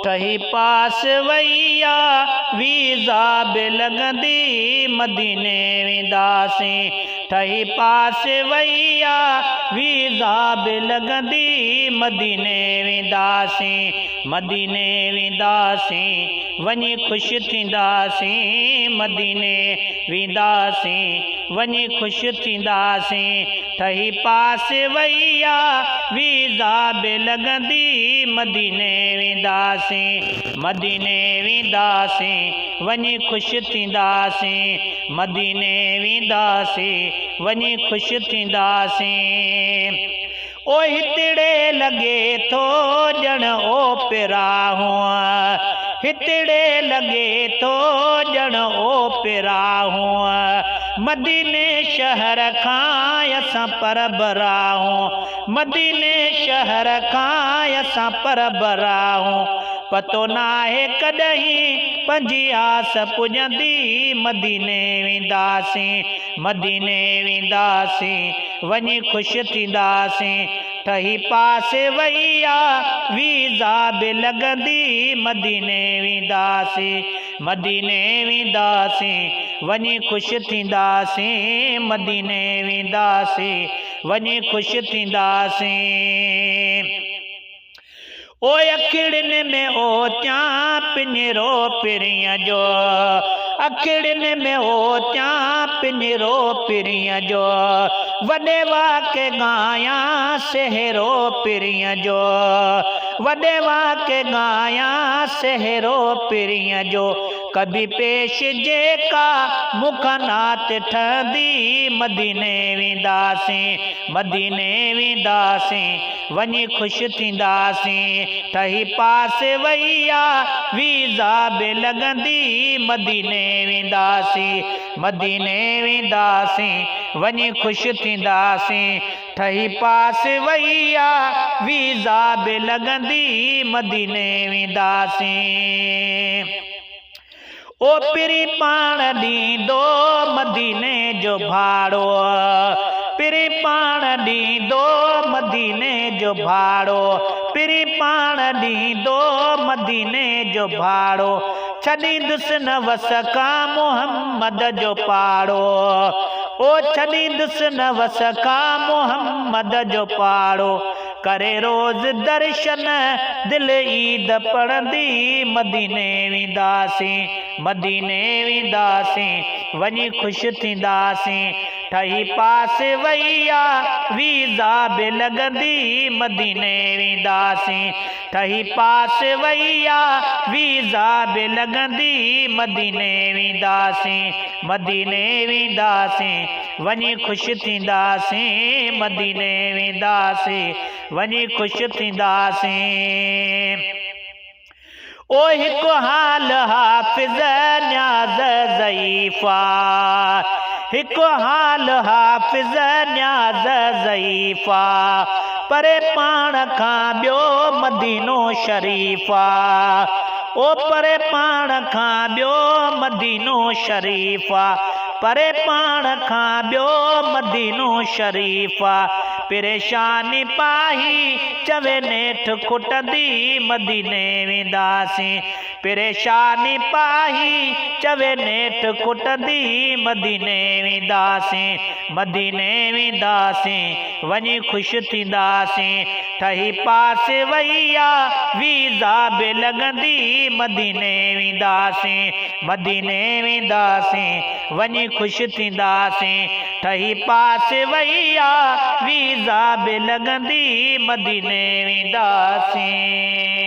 ठही पास वैया वीज़ा बि लॻंदी मदीने वेंदासीं। ठही पास वैया वीज़ा बि लॻंदी मदीने वेंदासीं। मदीने वेंदासीं वञी ख़ुशि थींदासीं। मदीने वेंदासीं वञी ख़ुशि थींदासीं। ठही पास वैया वीज़ा बि लॻंदी मदीने वेंदासीं। मदीने वेंदासीं वञी ख़ुशि थींदासीं। मदीने वेंदासीं वञी ख़ुशि थींदासीं। ओ हितड़े लॻे थो ॼण ओ पिरा हुआ। हितड़े लॻे थो ॼण ओ पिरा हुआ। मदीने शहर खां असां परबर आहियूं। मदीने शहर खां असां परबर आहियूं। पतो नाहे कॾहिं पंहिंजी आस पुॼंदी। मदीने वेंदासीं। मदीने वेंदासीं वञी ख़ुशि थींदासीं। ठही पास वैया वीज़ा बि लॻंदी मदीने वेंदासीं। मदीने वेंदासीं वञी ख़ुशि थींदासीं। मदीने वेंदासीं वञी ख़ुशि थींदासीं। ओ अखिड़ियुनि में ओचिया पिंजरो पिरीअ जो। अखिड़ियुनि में ओचिया पिंजरो पिरीअ जो। वॾे वाके गाया सेहरो पिरीअ जो। वॾे वाके गाया सेहरो पिरीअ जो। कभी पेश जेका मुखनात ठहंदी। मदीने वेंदासीं। मदीने वेंदासीं वञी ख़ुशि थींदासीं। ठही पास वैया वीज़ा बि लॻंदी मदीने वेंदासीं। मदीने वेंदासीं वञी ख़ुशि थींदासीं। ठही पास वैया वीज़ा बि लॻंदी मदीने वेंदासीं। ओ पिरी पाण ॾींदो मदीने जो भाड़ो। पिरी पाण ॾींदो मदीने जो भाड़ो। पिरी पाण ॾींदो मदीने जो भाड़ो। छॾींदुसि न वस खां मोहम्मद जो पाड़ो। ओ छॾींदुसि न वस खां मोहम्मद जो पाड़ो। करे रोज़ दर्शन दिल ईद पढ़ंदी। मदीने वेंदासीं। मदीने वेंदासीं वञी ख़ुशि थींदासीं। ठही पास वैया वीज़ा बि लॻंदी मदीने वेंदासीं। ठही पास वैया वीज़ा बि लॻंदी मदीने वेंदासीं। मदीने वेंदासीं वञी ख़ुशि थींदासीं। मदीने वेंदासीं वञी ख़ुशि थींदासीं। ओ हिकु हाल हाफ़िज़ न्याज़ ज़ईफ़ा। हिकु हाल हाफ़िज़ न्याज़ ज़ईफ़ा। परे पाण खां ॿियो मदीनो शरीफ़ा। ओ परे पाण खां ॿियो मदीनो शरीफ़ा। परे पाण खां ॿियो मदीनो शरीफ़ा। परेशानी पाही चवे नेठ खुटंदी। मदीने वेंदासीं। परेशानी पाही चवे नेठ खुटंदी। मदीने वेंदासीं। मदीने वेंदासीं वञी ख़ुशि थींदासीं। ठही पास वैया वीज़ा बि लॻंदी मदीने वेंदासीं। मदीने वेंदासीं वञी ख़ुशि थींदासीं। ठही पास वैया वीज़ा बि लॻंदी मदीने वेंदासीं।